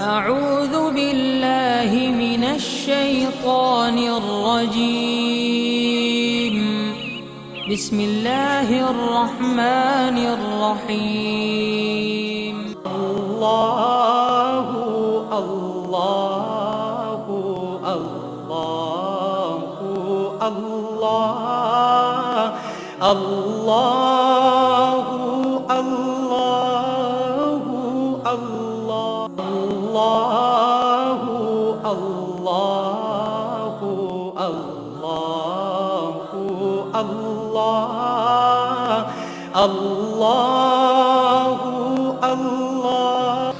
أعوذ بالله من الشيطان الرجيم بسم الله الرحمن الرحيم الله الله الله الله الله الله الله الله الله الله الله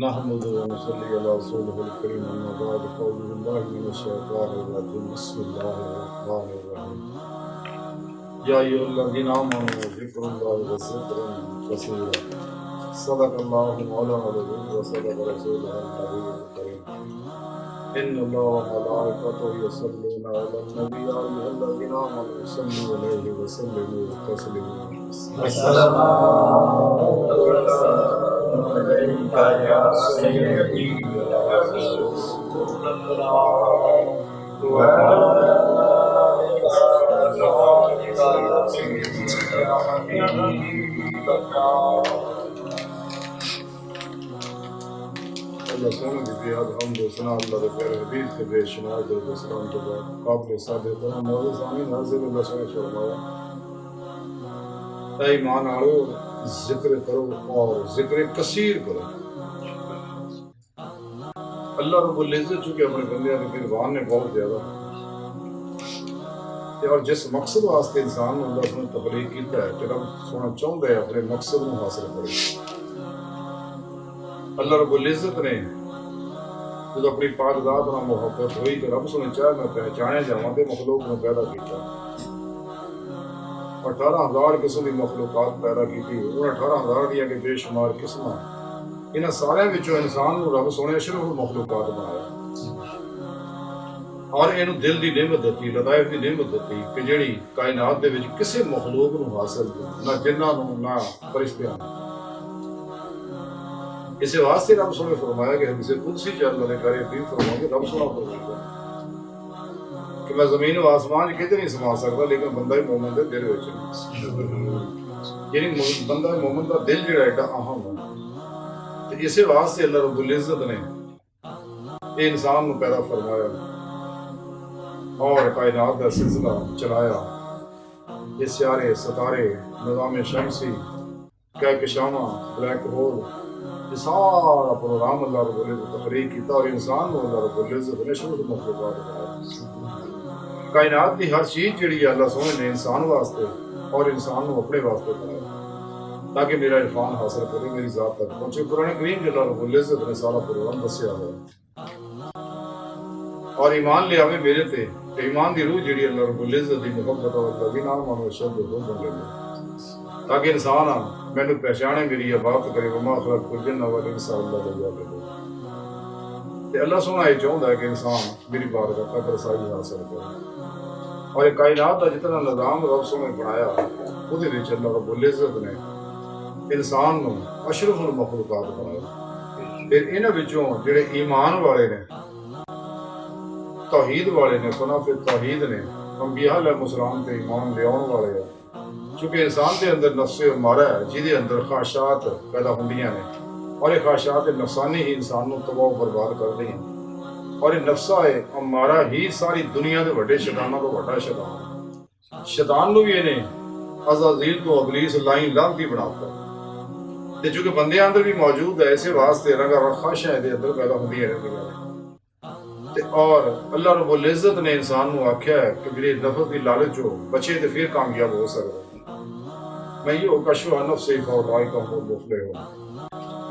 نحمد ونصلي على رسوله الكريم أما بعد فأعوذ بالله من الشيطان الرجيم بسم الله الرحمن الرحيم يا أيها الذين آمنوا ذكر الله وذكرا كثيرا صدق الله مولانا العظيم وصدق رسوله النبي الكريم إن الله وملائكته يصلون على النبي يا أيها الذين آمنوا صلوا عليه وسلموا تسليما السلام عليك يا سيدي يا رسول الله وعلى آلك يا سيدي يا حبيب الله اللہ سونے کی بیاد حمد و ثنا اللہ کے پیارے حبیب کے بے شمار درود و سلام کے بعد قابل صادق کرم مولا زمین حاضر اللہ سنے فرمایا اے ایمان آڑو ذکر کرو اور ذکر کثیر کرو. اللہ رب العزت چونکہ اپنے بندیاں کے مہربان نے بہت زیادہ اور جس مقصد واسطے انسان نے اللہ سنے تخلیق کیتا ہے کہ رب سونا چاہتا ہے اپنے مقصد کو حاصل کرے. اللہ رب العزت نے جب اپنی پاک ذات نہ محبت ہوئی کہ رب سنے چاہے میں پہچانے جاواں تے مخلوق نے پیدا کیتا 18,000 قسم کی مخلوقات پیدا کی تھی. انہوں 18,000 دیا کہ بے شمار قسم انہاں سارے وچوں انسان نو رب سونے اشرف مخلوقات بنایا اور اینو دل دی نعمت دتی لطائف دی نعمت دتی کہ جیڑی کائنات دے وچ کسے مخلوق نو حاصل نہ جناں نو نہ فرشتیاں نو. اسے واسطے رب سونے فرمایا کہ حدیث قدسی چل رہے کرے بھی فرماؤں کہ رب سونا فرمایا کہ میں زمین و آسمان کدھر نہیں سما سکتا لیکن بندہ مومن دے دل وچ یعنی بندہ مومن دا دل جڑا ایڈا اہم ہے. تے اسے واسطے اللہ رب العزت نے اے انسان نو پیدا فرمایا اور کائنات دا سلسلہ چلایا. یہ سیارے ستارے نظام شمسی کہکشاواں بلیک ہول یہ سارا پروگرام اللہ رب العزت تخلیق کیتا اور انسان کو اللہ رب العزت نے شروع مخلوقات بنایا. کائنات کی ہر چیز جڑی ہے اللہ سونے نے انسان واسطے اور انسان کو اپنے واسطے بنایا تاکہ میرا عرفان حاصل کرے میری ذات تک پہنچے. قرآن کریم کے اللہ رب العزت نے سارا پروگرام دسیا ہے اور ایمان لے آوے میرے تے ایمان دی روح جڑی اللہ رب العزت دی محبت اور اللہ دی نام مانو شد ہو بن لے تاکہ انسان میں نے پہچانے میری عبادت کرے وما خلق الجن والانس الا ليعبدون. تے اللہ سونا یہ چاہتا ہے کہ انسان میری بارگاہ تک رسائی حاصل کرے اور یہ کائنات کا جتنا نظام رب سونے بنایا وہ اللہ رب العزت نے انسان نو اشرف المخلوقات بنایا. پھر انہاں وچوں جڑے ایمان والے نے توحید والے نے فنا پھر توحید نے انبیاء علیہ السلام تے ایمان لے آن والے ہیں. چونکہ انسان کے اندر نفس امارہ ہے جہدے اندر خواہشات پیدا ہوندیاں نے اور یہ خواہشات نفسانی ہی انسان کو تباہ و برباد کر دیں اور یہ نفسہ امارہ ہی ساری دنیا کے بڑے شیطانوں کو بڑا شیطان شیطان نو بھی انہیں عزازیل تو ابلیس لائن لانتی بناتا ہے. چونکہ بندے اندر بھی موجود ہے ایسے واسطے رنگا رنگ خواہشاں دے اندر پیدا ہوندیاں رہندیاں نے. اور اللہ رب العزت نے انسان کو آکھیا ہے کہ میرے نفس کی لالچ ہو بچے تو پھر کامیاب ہو سکتا میں یہ کشف نفس سے فولائی کا ہو مفلے ہو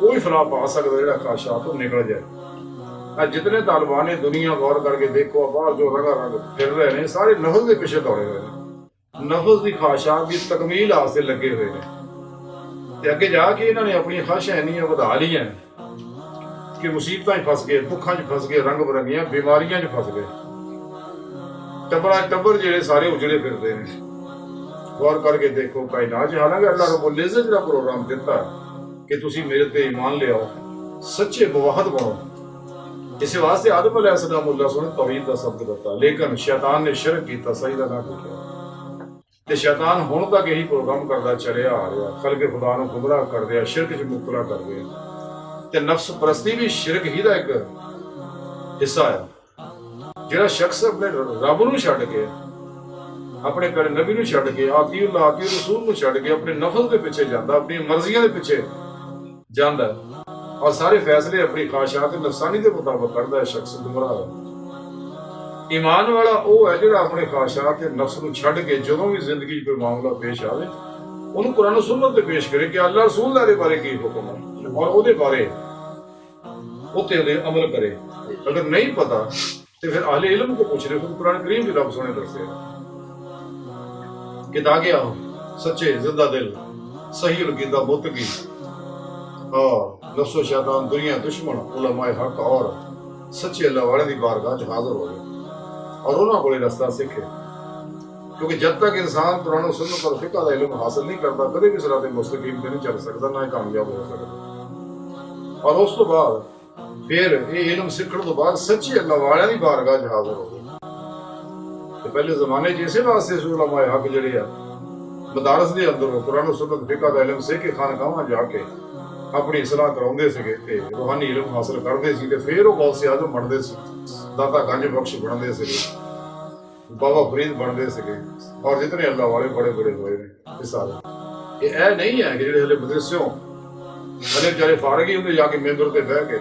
کوئی فلاح پا سکتا ہے خواہشات تو نکل جائے. جتنے طالبان دنیا غور کر کے دیکھو باہر جو رنگا رنگ پھر رہے ہیں سارے نفس کے پیچھے دوڑے ہوئے ہیں نفس کی خواہشات کی تکمیل واسطے لگے ہوئے ہیں. اگے جا کے انہوں نے اپنی خواہشاں انیاں ودا لی ہیں کہ مصیبتاں پھس گئے دکھاں پھس گئے رنگ برنگیاں بیماریاں پھس گئے. ٹبر جڑے سارے اجڑے پھرتے ہیں. غور کر کے دیکھو کائنات حالانکہ اللہ رب العزت کا پروگرام دیتا ہے کہ تسی میرے تے ایمان لے آؤ सच्चे मुवाहद बनो। इस वास्ते आदम अलैहिस्सलाम ने तौहीद का शब्द दिता, लेकिन शैतान ने शिरक किया, सजदा ना किया। ते शैतान हुण तक यही प्रोग्राम करता चलिया आ रहा, खल्के खुदा नूं गुमराह कर दिया, शिरक च मुबतला कर दिया। ते नफ्स परस्ती भी शिरक ही दा एक हिस्सा है। जिहड़ा शख्स अपने रब नूं छड्ड के, अपने प्यारे नबी नूं छड्ड के, आतीउल्लाह आती रसूल नूं छड्ड के अपने नफ्स दे पिछे जांदा, अपनी मर्जियां दे पिछे जांदा और सारे फैसले अपनी ख्वाहिशात नफसानी के मुताबिक करता है, शख्स गुमराह है। ईमान वाला वो है जिहड़ा अपने ख्वाहिशात नफ्स नूं छड्ड के जदों भी जिंदगी कोई मामला पेश आवे उन्होंने कुरान और सुन्नत ते पेश करे कि अल्लाह रसूल दे बारे की हुक्म है और ਉਹਦੇ बारे ਉੱਤੇ ਉਹਦੇ अमल करे। अगर नहीं पता तो फिर अहले इल्म को पूछ रहे, खुद कुरान करीम की रब सोने दसे कि ताकि आओ सच्चे जिंदा दिल सही अकीदा मुत्तकी और नफ्सो शैतान दुनिया दुश्मन उलमाए हक और सच्चे अल्लाह वाले की बारगाह च हाजिर हो और उन्होंने को रास्ता सीखे। क्योंकि जब तक इंसान कुरान और सुन्नत और फिक़ह का इल्म हासिल नहीं करता कभी भी सिरात मुस्तकीम पे नहीं चल सकता, ना ही कामयाब हो सकता। और उस तो बाद फिर ये इल्म सीखने तो बाद सच्चे अल्लाह वाले की बारगाह च हाजिर हो गए। तो पहले जमाने इसे वास्ते उलमाए हक जिहड़े आ मदारस के अंदर कुरान और सुन्नत फिक़ह का इल्म सीख के खानकावां जाके अपनी सलाह कराउंदे सीगे ते रूहानी इल्म हासिल करदे सी ते फिर वो गौसे आज़म बनदे सी, दाता गंज बख्श बनदे सीगे, बाबा फरीद बनदे सीगे और जितने अल्लाह वाले बड़े बड़े हुए ने ये सारे। ये ऐ नहीं है कि जिहड़े हले मदरसियों हले बेचारे फारग ही होंदे जाके मेंबर ते बह के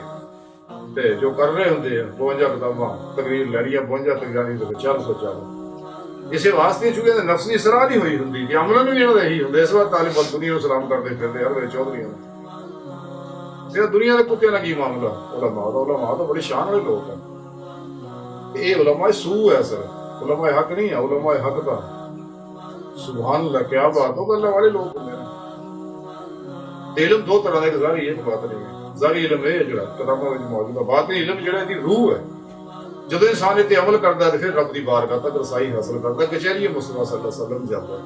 ते जो कर रहे होंदे 52 किताबां तकरीर लैनियां 52 तकरीरां दे विच 404 इसे वास्ते चुके नफ्स की सलाह नहीं हुई होंदी कि अमलन भी इन्हां दा यही हुंदा। इस बार तालिब दुनिया नूं सलाम करदे फिरदे हर वे चौधरीआं फिर दुनिया के कुत्ते का की मामला। उलमा तो बड़ी शान वाले लोग हैं। ये उलमा सू है सर, उलमा हक नहीं है, उलमा हक का सुभान अल्लाह क्या बात हो। अल्लाह वाले लोग होंगे इल्म दो तरह का, जारी एक बात नहीं है। जारी इल्म है जो किताबों में मौजूद है, बात नहीं इल्म जो रूह है। जो इंसान इतने अमल करता है फिर रब की बारगाह तक रसाई हासिल करता है, कचहरी मुस्तफा सल्लल्लाहु अलैहि वसल्लम जाता है।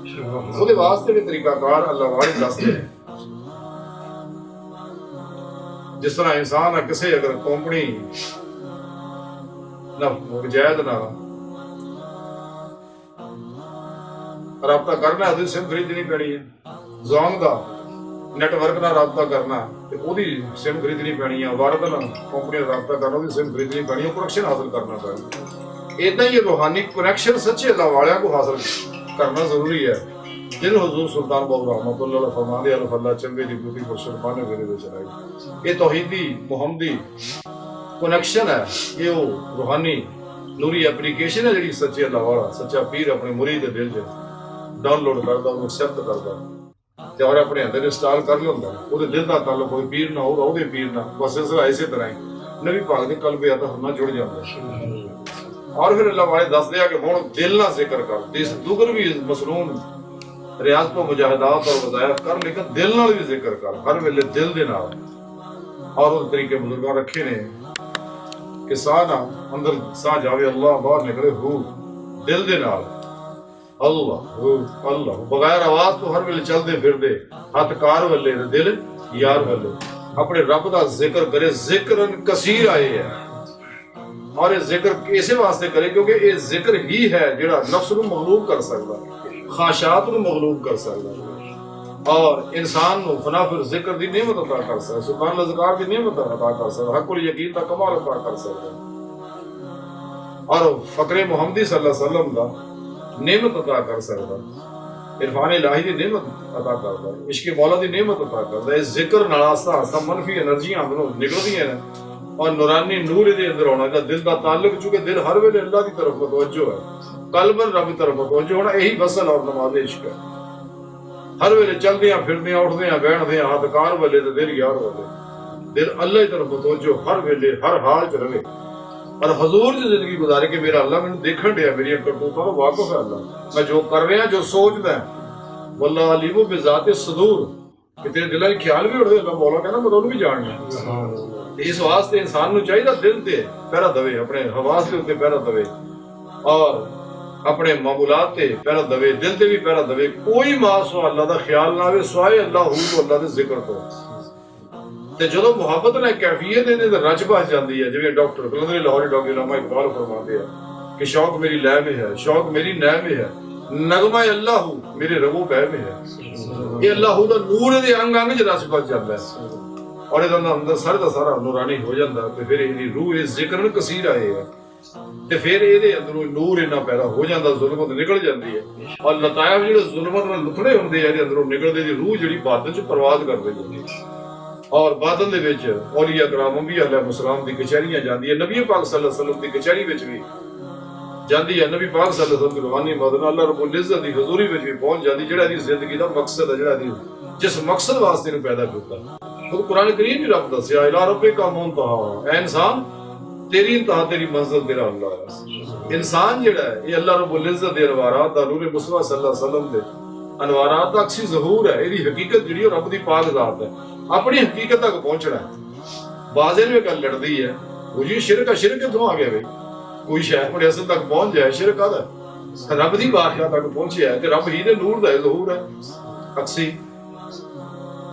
उसके वास्ते भी तरीकाकार अल्लाह वाले दसते हैं। जिस तरह इंसान किसी अगर कंपनी ना जायद ना रबता करना है, सिम खरीदनी पैनी है। जोम का नैटवर्क ना रबता करना तो ओदी सिम खरीदनी पैनी है। वारद ना कंपनी रबता करना ओदी सिम खरीदनी पैनी है, कनेक्शन हासिल करना पैना। इदा ही रूहानी कनेक्शन सच्चे अल्लाह वालियां को हासिल करना जरूरी है। जिन हुजूर सुल्तान बाबू रहमतुल्लाह अलैह फरमाते हैं अल्लाह चंबे दी बूटी मुसलमान ने मेरे चलाई। ये तौहीदी मुहम्मदी कनेक्शन है, ये वो रूहानी नूरी एप्लीकेशन है जी सच्चे अल्लाह वाला सच्चा पीर अपने मुरीद के दिल च डाउनलोड करता उन्हें एक्सेप्ट करता और अपने अंदर इंस्टॉल कर लेंदा। वो दिल का ताल्लुक कोई पीर ना हो ਉਹਦੇ पीर ना बस सिलसिला इसी तरह ही नबी पाक के कल्बे आता होना जुड़ जाता है। और फिर अल्लाह वाले दस दिया कि हुण दिल ना जिक्र कर, दिस दुगर भी मसलून रियाज तो मुजाहिदात और वज़ायफ कर, लेकिन दिल नाल भी जिक्र कर, हर वेले दिल दे नाल। और उस तरीके बुजुर्गों रखे ने कि साह ना अंदर साह जावे अल्लाह बाहर निकले हू दिल दे नाल अल्लाह हू अल्लाह बगैर आवाज तो हर वेले चलते फिरदे हथ कार वल्ले दिल यार वल्ले अपने रब का जिक्र करे। जिक्र कसीर आए है और ये जिक्र इसे वास्ते करे क्योंकि ये जिक्र ही है जिहड़ा नफ्स नूं मगलूब कर सकदा, ख्वाहिशात को मगलूब कर सकता और इंसान को फना फिर जिक्र की नेमत अता कर सकता, सुभान अज़कार की नेमत अता कर सकता, हक़ुल यकीन का कमाल अता कर सकता और फकरे मुहम्मदी सल्लल्लाहु अलैहि वसल्लम का नेमत अता कर सकता, इरफान इलाही की नेमत अता करता, इश्क मौला की नेमत अता करता। इस जिक्र नाल आस्ता आस्ता मनफी एनर्जियां अंदरों निकलदियां ने और नूरानी नूर दे अंदर आना का दिल का ताल्लुक, चूंकि दिल हर वेले अल्लाह की तरफ मुतवज्जो है, कल्बन रब की तरफ मुतवज्जो होना यही वसल और नमाज इश्क है। हर वेले चलदियां फिरदियां उठदियां बैठदियां हाथ कार वाले ते दिल यार वाले, दिल अल्लाह की तरफ मुतवज्जो हर वेले हर हाल च रहे और हजूर की जिंदगी गुजारे कि मेरा अल्लाह मैंने देखण दिया, मेरी करतूतां तो वाकिफ है अल्लाह, मैं जो कर रहा जो सोचदा वल्लाह अलीमु बिज़ाति सदूर कि तेरे दिल के ख्याल भी उठदे अल्लाह मौला कहना मैं तो भी जानना। इस वास्ते इंसान नूं चाहिए दिल ते पहरा दवे, अपने हवास के उत्ते पहरा दवे और अपने मामूलात ते पहरा दवे, दिल ते भी पहरा दवे। कोई मां सवा अल्लाह दा ख्याल ना आवे सवाए अल्लाह हू तो अल्लाह दे जिक्र तो ਤੇ ਜਦੋਂ ਮੁਹੱਬਤ ਨਾਲ ਕੈਫੀਅਤ ਇਹਦੇ ਤੇ ਰਚ ਬਸ ਜਾਂਦੀ ਹੈ, ਜਿਵੇਂ ਡਾਕਟਰ ਕਲੰਦਰੀ ਲਾਹੌਰੀ ਡਾਕਟਰ ਇਲਾਮਾ ਇਕਬਾਲ ਫਰਮਾਉਂਦੇ ਆ कि शौक मेरी लय में है, शौक मेरी नय में है, नगमा अल्लाह मेरे रगो पै में है। ये अल्लाह दा नूर दे अंग अंग च रस बच जाता है और ਇਹਦਾ ਅੰਦਰ ਸਾਰਾ ਦਾ ਸਾਰਾ ਨੂਰਾਨੀ ਹੋ ਜਾਂਦਾ ਤੇ ਫਿਰ ਇਹਦੀ ਰੂਹ ਇਹ ਜ਼ਿਕਰਨ ਕਸੀਰ ਆਏ ਹੈ ਤੇ ਫਿਰ ਇਹਦੇ ਅੰਦਰੋਂ ਨੂਰ ਇੰਨਾ ਪੈਦਾ ਹੋ ਜਾਂਦਾ, ਜ਼ੁਲਮਤ ਨਿਕਲ ਜਾਂਦੀ ਹੈ ਔਰ ਲਤਾਇਫ ਜਿਹੜੇ ਜ਼ੁਲਮਤ ਨਾਲ ਲੁਥੜੇ ਹੁੰਦੇ ਆ ਇਹਦੇ ਅੰਦਰੋਂ ਨਿਕਲਦੇ ਦੀ ਰੂਹ ਜਿਹੜੀ ਬਾਦਲ ਚ ਪ੍ਰਵਾਜ਼ ਕਰ ਰਹੀ ਹੈ ਔਰ ਬਾਦਲ ਦੇ ਵਿੱਚ ਔਲੀਆ ਕਰਾਮ ਅੰਬੀਆ अलैहिस्सलाम ਦੀ ਕਚਹਿਰੀਆਂ ਜਾਂਦੀ ਹੈ, ਨਬੀ ਪਾਕ ਸੱਲੱਲਾਹੁ अलैहि वसल्लम ਦੀ ਕਚਹਿਰੀ ਵਿੱਚ ਵੀ ਜਾਂਦੀ ਹੈ, ਨਬੀ ਪਾਕ ਸੱਲੱਲਾਹੁ अलैहि वसल्लम ਦੀ ਰੂਹਾਨੀ ਮਦਦ ਅੱਲਾਹ ਰੱਬੁਲ ਇੱਜ਼ਤ ਦੀ ਹਜ਼ੂਰੀ ਵਿੱਚ ਵੀ ਪਹੁੰਚ ਜਾਂਦੀ, ਜਿਹੜਾ ਦੀ ਜ਼ਿੰਦਗੀ ਦਾ ਮਕਸਦ ਹੈ, ਜਿਹੜਾ ਦੀ ਜਿਸ ਮਕਸਦ ਵਾਸਤੇ ਨੂੰ ਪੈਦਾ ਕੀਤਾ। खुद कुरान करीम भी रब दसिया इला रब्बिका मुंतहा, ऐ इंसान तेरी इंतहा तेरी मंजिल तेरा अल्लाह है। इंसान जेड़ा है ये अल्लाह रब्बुल इज्जत दे अनवारात दा नूर मुस्तफा सल्लल्लाहु अलैहि वसल्लम दे अनवारात दा अक्सी ज़हूर है, ਇਹਦੀ हकीकत ਜਿਹੜੀ ਉਹ ਰੱਬ ਦੀ ਪਾਕ ਜ਼ਾਤ ਹੈ, ਆਪਣੀ ਹਕੀਕਤ ਤੱਕ ਪਹੁੰਚਣਾ ਹੈ। ਬਾਜ਼ੇ ਨੂੰ ਗੱਲ ਲੜਦੀ ਹੈ ਉਹ ਜੀ ਸ਼ਿਰਕ ਕਿੱਥੋਂ ਆ ਗਿਆ ਵੇ, ਕੋਈ ਸ਼ੈ ਆਪਣੇ ਅਸਲ ਤੱਕ ਪਹੁੰਚ ਜਾਏ, ਸ਼ਿਰਕ ਆਦਾ ਰੱਬ ਦੀ ਬਾਦਸ਼ਾਹ ਤੱਕ ਪਹੁੰਚਿਆ ਤੇ ਰੱਬ ਹੀ ਦੇ ਨੂਰ ਦਾ ਜ਼ਹੂਰ ਹੈ ਅਕਸੀ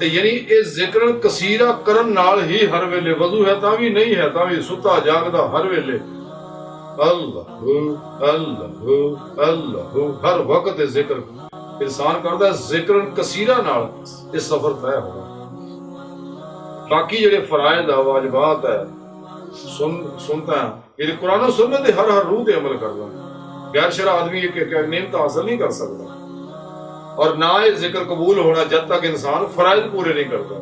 ਤੇ ਯਾਨੀ ਇਹ ਜ਼ਿਕਰਨ ਕਸੀਰਾ ਕਰਨ ਨਾਲ ਹੀ ਹਰ ਵੇਲੇ ਵਜ਼ੂ ਹੈ ਤਾਂ ਵੀ ਨਹੀਂ ਹੈ ਤਾਂ ਵੀ ਸੁੱਤਾ ਜਾਗਦਾ ਹਰ ਵੇਲੇ ਅੱਲਾਹ ਅੱਲਾਹ ਅੱਲਾਹ ਹਰ ਵਕਤ ਜ਼ਿਕਰ इंसान करता है, जिक्रन कसीरा नाल इस सफर तय होगा। बाकी जेडे फराइज वाजिबात है सुनता है, ये कुरान और सुन्नत दे हर रूह ते अमल करदा है। गैर शरा आदमी एक नेमत हासिल नहीं कर सकता और ना ये जिक्र कबूल होना जब तक इंसान फराइज पूरे नहीं करता,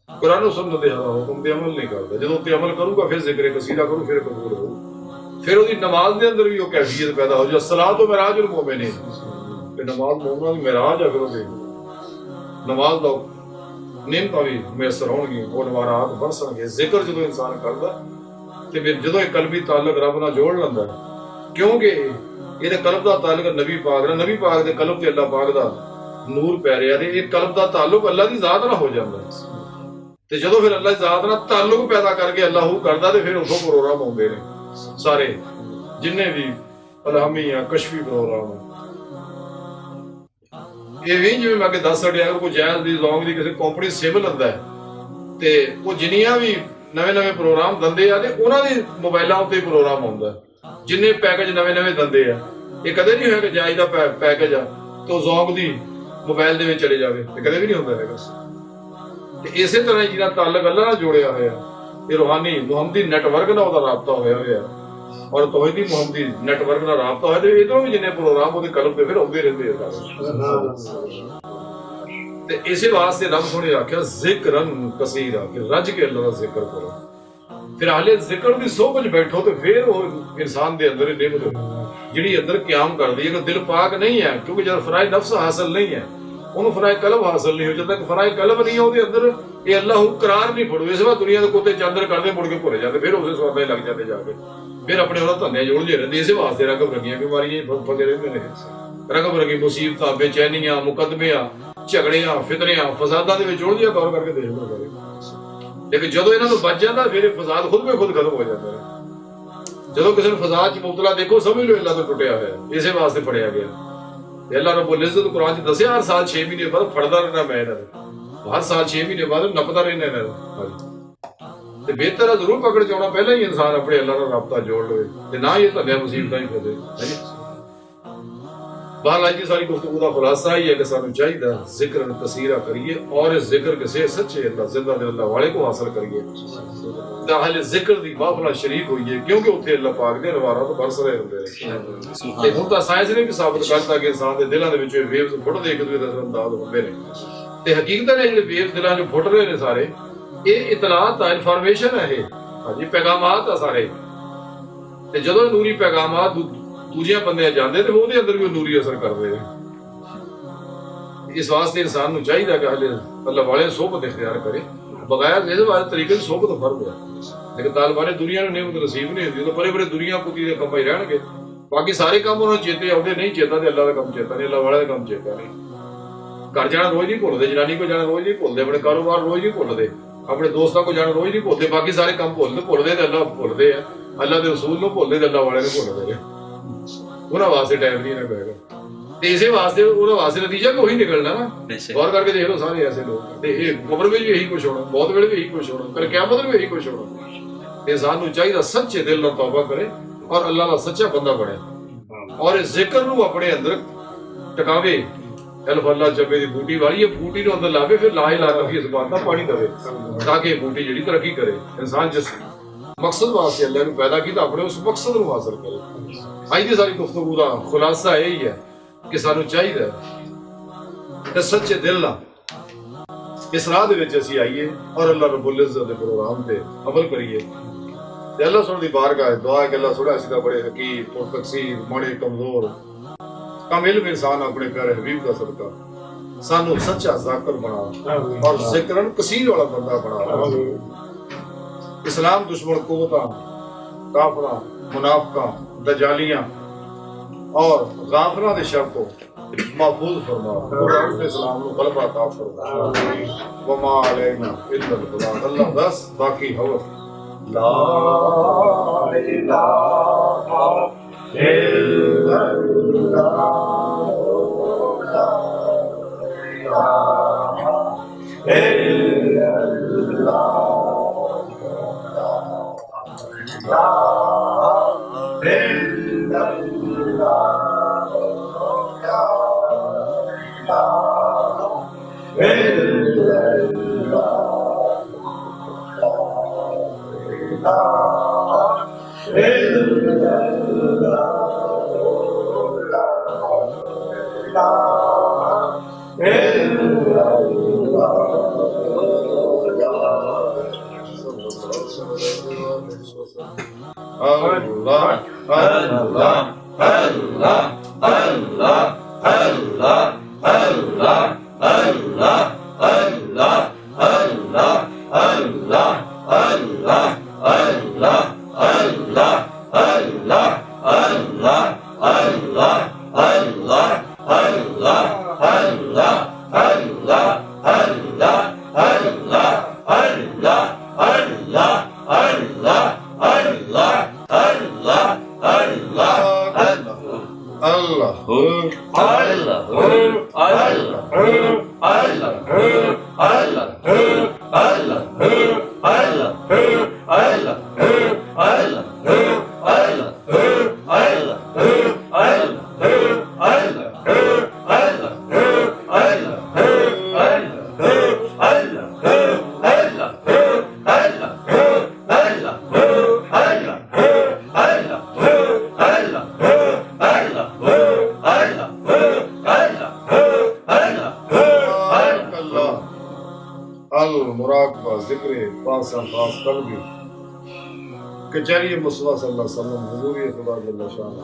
कुरान और सुन्नत दे हुक्म ते अमल नहीं करता। जदों ते अमल करूंगा फिर जिक्र कसीरा करूं फिर कबूल हो, फिर ओदी नमाज दे अंदर भी वो कैफियत पैदा हो जाए। सलात व मिराजुल मोमिनीन कि नमाज मोमना की मिराज अगर नमाज लो नियमत भी मैसर होगी, वो नवारात बरसणगे। जिक्र जो इंसान करता तो फिर जो कलबी ताल्लुक रब नाल जोड़ लैंदा क्योंकि ये कल्ब का ताल्लुक नबी पाक नाल, नबी पाक दे कल्ब ते अल्लाह पाक दा नूर पै रहा ते ये कल्ब का ताल्लुक अल्लाह की जात नाल हो जाता ते जो फिर अल्लाह की जात नाल ताल्लुक पैदा करके अल्लाह हू करदा ते फिर उथों प्रोग्राम आउंदे ने सारे जिन्ने भी अलहमी या कशफी प्रोग्राम ਇਹ ਵੀ ਜਿਵੇਂ ਮੈਂ ਅੱਗੇ ਦੱਸ ਛੱਡਿਆ, ਅਗਰ ਕੋਈ ਜਾਇਜ਼ ਦੀ ਜ਼ੌਂਗ ਦੀ ਕਿਸੇ ਕੰਪਨੀ ਸਿਮ ਲੈਂਦਾ ਹੈ ਤੇ ਉਹ ਜਿੰਨੀਆਂ ਵੀ ਨਵੇਂ ਪ੍ਰੋਗਰਾਮ ਦਿੰਦੇ ਆ ਤੇ ਉਹਨਾਂ ਦੇ ਮੋਬਾਈਲਾਂ ਉੱਤੇ ਪ੍ਰੋਗਰਾਮ ਆਉਂਦਾ, ਜਿੰਨੇ ਪੈਕੇਜ ਨਵੇਂ ਦਿੰਦੇ ਆ। ਇਹ ਕਦੇ ਨਹੀਂ ਹੋਇਆ ਕਿ ਜਾਇਜ਼ ਦਾ ਪੈਕੇਜ ਆ ਤੇ ਉਹ ਜ਼ੌਂਗ ਦੀ ਮੋਬਾਈਲ ਦੇ ਵਿੱਚ ਚਲੇ ਜਾਵੇ, ਤੇ ਕਦੇ ਵੀ ਨਹੀਂ ਹੁੰਦਾ ਹੈਗਾ। ਤੇ ਇਸੇ ਤਰ੍ਹਾਂ ਜਿਹਦਾ ਤਾਲੁਕ ਅੱਲਾਹ ਨਾਲ ਜੋੜਿਆ ਹੋਇਆ, ਇਹ ਰੂਹਾਨੀ ਮੁਹੰਮਦੀ ਨੈਟਵਰਕ ਨਾਲ ਉਹਦਾ ਰਾਬਤਾ ਹੋਇਆ और तौहीदी मुहम्मदी नेटवर्क का राबता है, तो इधरों भी जिन्ने प्रोग्राम ਉਹਦੇ ਕਲਬ ਤੇ ਫਿਰ ਆਉਂਦੇ ਰਹਿੰਦੇ ਆ ਤੇ ਇਸੇ ਵਾਸਤੇ ਰੱਬ ਸੋਹਣੇ ਆਖਿਆ ਜ਼ਿਕਰਨ ਕਸੀਰਾ ਕਿ ਰੱਜ ਕੇ ਅੱਲਾਹ ਦਾ ਜ਼ਿਕਰ ਕਰੋ। ਫਿਰ ਹਾਲੇ ਜ਼ਿਕਰ ਦੀ ਸੋਭਜ ਬੈਠੋ ਤੇ ਫਿਰ ਉਹ ਇਨਸਾਨ ਦੇ ਅੰਦਰ ਨਿਮਤ ਜਿਹੜੀ ਅੰਦਰ ਕਿਆਮ ਕਰਦੀ ਹੈ ਕਿ ਦਿਲ ਪਾਕ ਨਹੀਂ ਹੈ, ਕਿਉਂਕਿ ਜਦ ਫਰਾਇ ਨਫਸ ਹਾਸਲ ਨਹੀਂ ਹੈ ਉਹਨੂੰ ਫਰਾਇ ਕਲਬ ਹਾਸਲ ਨਹੀਂ ਹੋ, ਜਦ ਤੱਕ ਫਰਾਇ ਕਲਬ ਨਹੀਂ ਹੈ ਉਹਦੇ ਅੰਦਰ ਇਹ ਅੱਲਾਹ ਕਰਾਰ ਨਹੀਂ ਫੜੋ। ਇਸ ਵਾਰ ਦੁਨੀਆ ਦੇ ਕੋਤੇ ਚਾਦਰ ਕਰਦੇ ਮੁੜ ਕੇ ਭੁੱਲ ਜਾਂਦੇ, ਫਿਰ ਉਸੇ ਸਵਾਦਾਂ ਲੱਗ ਜਾਂਦੇ ਜਾ ਕੇ, फिर अपने धंधे जोड़ते रहते। इस वास्ते रगब रंगियां बीमारियां फसे रहते हैं, रगब रंगी मुसीबत बेचैनियां मुकदमियां झगड़ियां फितरियां फसादां दे विच उलझिया गौर करके देखो करें, लेकिन जदों इन्हां तों बच जांदा फिर फसाद खुद में खुद खत्म हो जाता है। जदों किसी नूं फसाद च मुबतला देखो समझ लो अल्लाह तो टुटिया होया, इसे वास्ते फड़िया गया। ते अल्लाह रब्बुल इज्जत कुरान च दस्सिया हर साल 6 महीने बाद फड़दा रहना मैं इन्हां नूं, हर साल 6 महीने बाद नपदा रहना इन्हां नूं। ਤੇ ਬਿਹਤਰ ਹੈ ਜ਼ਰੂਰ ਪਕੜ ਚਾਉਣਾ, ਪਹਿਲਾਂ ਹੀ ਇਨਸਾਨ ਆਪਣੇ ਅੱਲਾਹ ਨਾਲ ਰਾਬਤਾ ਜੋੜ ਲਵੇ ਤੇ ਨਾ ਹੀ ਇਹ ਧੰਦਿਆਂ ਮੁਸੀਬਤਾਂ ਹੀ ਫਸੇ। ਬਾਹਰ ਅੱਜ ਦੀ ਸਾਰੀ ਗੁਫ਼ਤਗੂ ਦਾ ਖੁਲਾਸਾ ਹੀ ਹੈ ਕਿ ਸਾਨੂੰ ਚਾਹੀਦਾ ਜ਼ਿਕਰਨ ਕਸੀਰਾ ਕਰੀਏ ਔਰ ਇਸ ਜ਼ਿਕਰ ਕਿਸੇ ਸੱਚੇ ਅੱਲਾਹ ਜ਼ਿੰਦਾ ਦਿਲ ਅੱਲਾਹ ਵਾਲੇ को हासिल करिए ਤਾਂ ਹਲੇ ਜ਼ਿਕਰ ਦੀ ਮਾਹਫਿਲ ਸ਼ਰੀਕ ਹੋਈਏ, ਕਿਉਂਕਿ ਉੱਥੇ ਅੱਲਾਹ ਪਾਕ ਦੇ ਨਵਾਰਾਂ ਤੋਂ ਬਰਸ ਰਹੇ ਹੁੰਦੇ ਨੇ। ਤੇ ਹੁਣ ਤਾਂ ਸਾਇੰਸ ਨੇ ਵੀ ਸਾਬਤ ਕਰਤਾ ਕਿ ਇਨਸਾਨ ਦੇ ਦਿਲਾਂ ਦੇ ਵਿੱਚ ਵੇਵਸ ਫੁੱਟਦੇ ਇੱਕ ਦੂਜੇ ਦਾ ਅੰਦਾਜ਼ ਹੁੰਦੇ ਨੇ ਤੇ ਹਕੀਕਤ ਨੇ ਜਿਹੜੇ ਵੇਵਸ ਦਿਲਾਂ 'ਚ ਫੁੱਟ ਰਹੇ ਨੇ ਸਾਰੇ ਇਹ ਇਤਲਾਤ ਆ, ਇਨਫੋਰਮੇਸ਼ਨ ਹੈ, ਇਹ ਹਾਂਜੀ ਪੈਗਾਮਾਤ ਆ ਸਾਰੇ। ਤੇ ਜਦੋਂ ਨੂਰੀ ਪੈਗਾਮਾਤ ਦੂਜਿਆਂ ਬੰਦਿਆਂ ਜਾਂਦੇ ਤੇ ਉਹਦੇ ਅੰਦਰ ਵੀ ਨੂਰੀ ਅਸਰ ਕਰਦੇ ਨੇ। ਇਸ ਵਾਸਤੇ ਇਨਸਾਨ ਨੂੰ ਚਾਹੀਦਾ ਕਿ ਹਲੇ ਅੱਲਾਹ ਵਾਲੇ ਸੋਹਬਤ ਇਖਤਿਆਰ ਕਰੇ, ਬਗੈਰ ਇਸ ਵਾਲੇ ਤਰੀਕੇ ਦੀ ਸੋਹਬਤ ਫਰਜ਼ ਹੈ। ਲੇਕਿਨ ਤਾਲਬਾਨੇ ਦੁਨੀਆ ਨੂੰ ਨਿਯਮਤ ਨਸੀਬ ਨਹੀਂ ਹੁੰਦੀ, ਤਾਂ ਬੜੇ ਦੁਨੀਆ ਪੁੱਤੀ ਦੇ ਕੰਮ ਹੀ ਰਹਿਣਗੇ, ਬਾਕੀ ਸਾਰੇ ਕੰਮ ਉਹਨਾਂ ਨੂੰ ਚੇਤੇ ਆਉਂਦੇ ਨਹੀਂ, ਚੇਤਾ ਤੇ ਅੱਲਾਹ ਦਾ ਕੰਮ ਚੇਤਾ ਨਹੀਂ, ਅੱਲਾਹ ਵਾਲੇ ਦਾ ਕੰਮ ਚੇਤਾ ਨਹੀਂ। ਘਰ ਜਾਣਾ ਰੋਜ਼ ਨਹੀਂ ਭੁੱਲਦੇ, ਜਨਾਨੀ ਕੋਲ ਜਾਣਾ ਰੋਜ਼ ਨਹੀਂ ਭੁੱਲਦੇ, ਆਪਣੇ ਕਾਰੋਬਾਰ ਰੋਜ਼ ਨਹੀਂ ਭੁੱਲਦੇ, अपने दोस्तों को जाना रोज नहीं भूलते, बाकी सारे काम भूलते तो अल्लाह भूलते हैं, अल्लाह के रसूल को भूलते तो अल्लाह वाले भूलते हैं, उन्होंने वास्ते टाइम नहीं पैगा। ਤੇ ਇਸੇ ਵਾਸਤੇ ਉਹਦਾ ਵਾਸਤੇ ਨਤੀਜਾ ਵੀ ਉਹੀ ਨਿਕਲਣਾ ਨਾ। बेशक गौर करके देख लो सारे ऐसे लोग ते ये कब्र में भी यही कुछ होना, मौत वेले भी यही कुछ होना, कल क़यामत में भी यही कुछ होना। इंसान को चाहिए सच्चे दिल नाल तौबा करे और अल्लाह का सच्चा बंदा बने और इस जिक्र नू अपने अंदर टकावे। अल्लाह अल्लाह जबे दी बूटी वाली है, बूटी नू अंदर लावे, फिर ला इलाहा नफी इस बात का पानी दवे ताकि ये बूटी जिहड़ी तरक्की करे। इंसान जिस मकसद वास्ते अल्लाह ने पैदा किया अपने उस मकसद नू हासिल करे। अज दी सारी गुफ्तगू दा खुलासा यही है कि सानू चाहिए ते सच्चे दिल नाल इस राह दे विच असीं आईए और अल्लाह रब्बुल इज्जत दे प्रोग्राम ते अमल करिए। ते अल्लाह सुन दी बारगाह दुआ है कि अल्लाह सुना असीं दा बड़े हकीम पुरतकसीर माड़े कमजोर कम इल्म इंसान अपने प्यारे हबीब दा सदका सानू सच्चा ज़ाकिर बना और ज़िक्रन कसीर वाला बंदा बना। इस्लाम दुश्मन कुव्वतां काफिरां मुनाफिकां दजालियां और गाफिरां दे शर को महफूज फरमा। कुरान पे इस्लाम को गलबा अता फरमा। वमा अलैना इल्ला अल-बलाग। अल्लाह बस बाकी हवस ला इलाहा इल्लल्लाह कचहरी मुस्तफा सल्लल्लाहु अलैहि वसल्लम हुजूर खुदा जल्ल शान।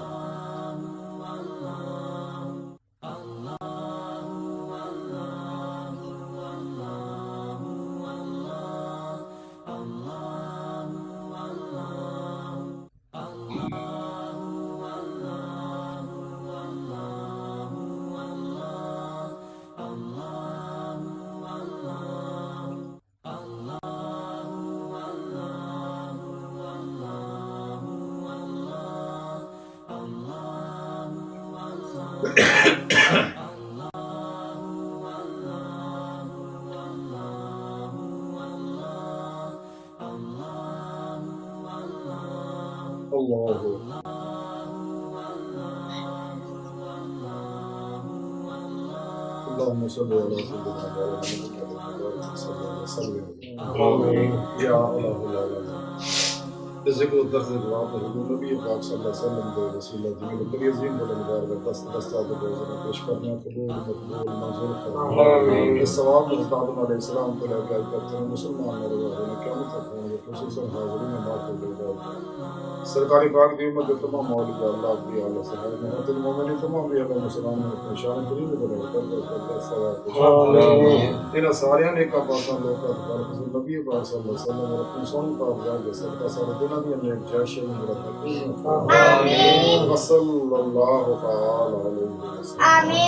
اللهم صل على سيدنا محمد صلى الله عليه وسلم آمين يا الله العالمين। ذکر درس جواب حضور نبی پاک صلی اللہ علیہ وسلم کے وسیلہ جمیل بڑی عظیم بلندگار میں دست دستات روزانہ پیش کرنا قبول مقبول منظور فرما آمین۔ اس ثواب میں آدم علیہ السلام کو لے کر کرتے ہیں مسلمان اور روحانی قیامت تک ہوں گے خصوصاً حاضرین معاف دے گا سرکاری پاک دی امت کے تمام مولد اللہ کی اعلی صحابہ محمد المومنین تمام بھی اللہ مسلمان نے اپنے شان کریم کو لے کر ثواب آمین۔ ان سارے نیک پاکاں لوکاں پر حضور نبی پاک صلی اللہ علیہ وسلم اور اپنے سونے پاک جان کے صدقہ سارے دنیا دی نیک جائش آمین۔ وصلی اللہ تعالی علیہ وسلم آمین۔